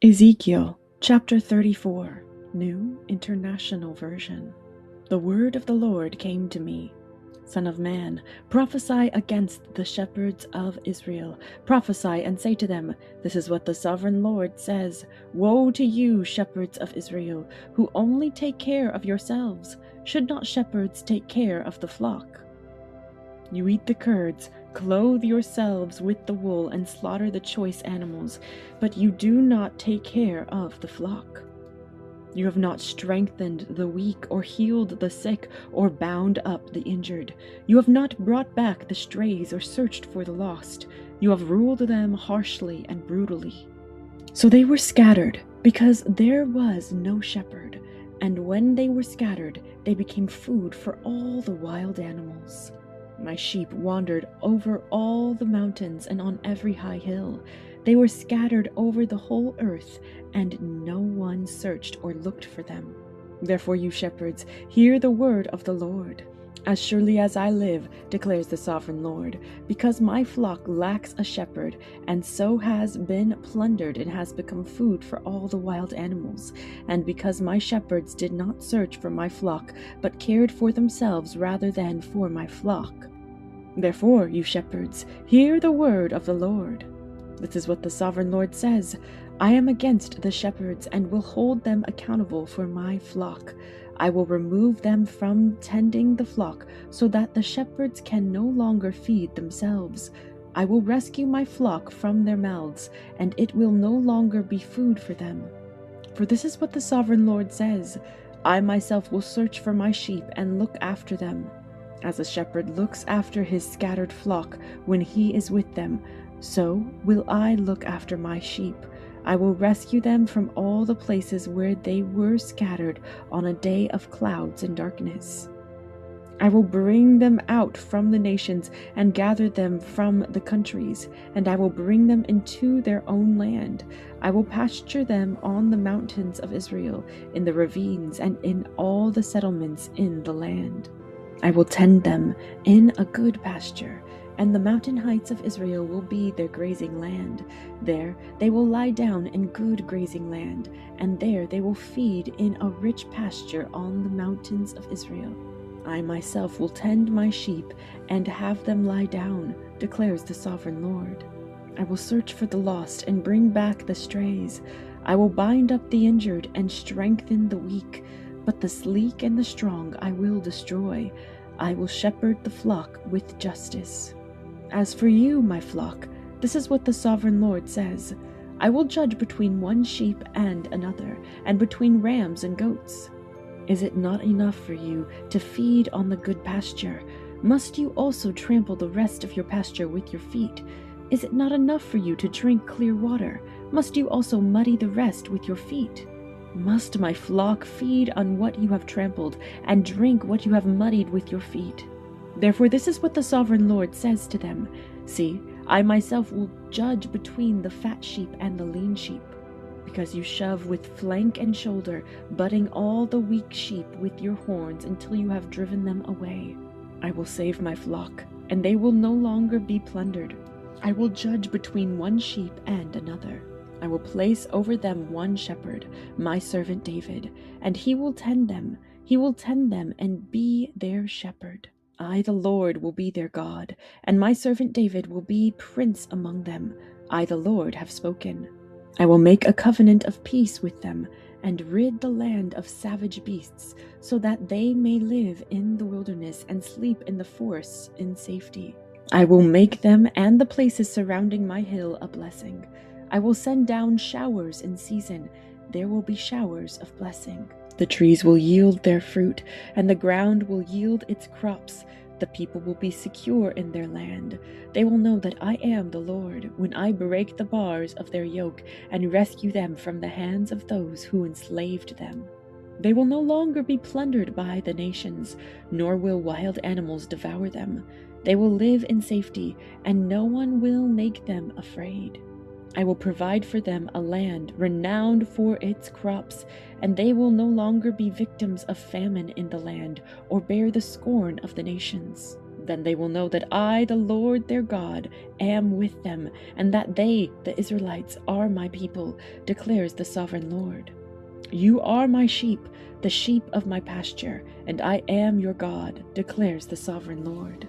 Ezekiel chapter 34, New International Version. The word of the Lord came to me. Son of man, prophesy against the shepherds of Israel. Prophesy and say to them, This is what the sovereign Lord says. Woe to you, shepherds of Israel, who only take care of yourselves. Should not shepherds take care of the flock? You eat the curds, clothe yourselves with the wool, and slaughter the choice animals, but you do not take care of the flock. You have not strengthened the weak, or healed the sick, or bound up the injured. You have not brought back the strays, or searched for the lost. You have ruled them harshly and brutally. So they were scattered, because there was no shepherd, and when they were scattered, they became food for all the wild animals. My sheep wandered over all the mountains and on every high hill. They were scattered over the whole earth, and no one searched or looked for them. Therefore, you shepherds, hear the word of the Lord. As surely as I live, declares the sovereign Lord, because my flock lacks a shepherd, and so has been plundered and has become food for all the wild animals, and because my shepherds did not search for my flock, but cared for themselves rather than for my flock. Therefore, you shepherds, hear the word of the Lord. This is what the sovereign Lord says. I am against the shepherds and will hold them accountable for my flock. I will remove them from tending the flock so that the shepherds can no longer feed themselves. I will rescue my flock from their mouths, and it will no longer be food for them. For this is what the sovereign Lord says. I myself will search for my sheep and look after them. As a shepherd looks after his scattered flock when he is with them, so will I look after my sheep. I will rescue them from all the places where they were scattered on a day of clouds and darkness. I will bring them out from the nations and gather them from the countries, and I will bring them into their own land. I will pasture them on the mountains of Israel, in the ravines, and in all the settlements in the land. I will tend them in a good pasture, and the mountain heights of Israel will be their grazing land. There they will lie down in good grazing land, and there they will feed in a rich pasture on the mountains of Israel. I myself will tend my sheep and have them lie down, declares the sovereign Lord. I will search for the lost and bring back the strays. I will bind up the injured and strengthen the weak, but the sleek and the strong I will destroy. I will shepherd the flock with justice. As for you, my flock, this is what the sovereign Lord says. I will judge between one sheep and another, and between rams and goats. Is it not enough for you to feed on the good pasture? Must you also trample the rest of your pasture with your feet? Is it not enough for you to drink clear water? Must you also muddy the rest with your feet? Must my flock feed on what you have trampled, and drink what you have muddied with your feet? Therefore this is what the sovereign Lord says to them. See, I myself will judge between the fat sheep and the lean sheep. Because you shove with flank and shoulder, butting all the weak sheep with your horns until you have driven them away. I will save my flock, and they will no longer be plundered. I will judge between one sheep and another. I will place over them one shepherd, my servant David, and he will tend them. He will tend them and be their shepherd. I, the Lord, will be their God, and my servant David will be prince among them. I, the Lord, have spoken. I will make a covenant of peace with them, and rid the land of savage beasts, so that they may live in the wilderness and sleep in the forests in safety. I will make them and the places surrounding my hill a blessing. I will send down showers in season. There will be showers of blessing. The trees will yield their fruit, and the ground will yield its crops. The people will be secure in their land. They will know that I am the Lord, when I break the bars of their yoke and rescue them from the hands of those who enslaved them. They will no longer be plundered by the nations, nor will wild animals devour them. They will live in safety, and no one will make them afraid. I will provide for them a land renowned for its crops, and they will no longer be victims of famine in the land or bear the scorn of the nations. Then they will know that I, the Lord their God, am with them, and that they, the Israelites, are my people, declares the sovereign Lord. You are my sheep, the sheep of my pasture, and I am your God, declares the sovereign Lord.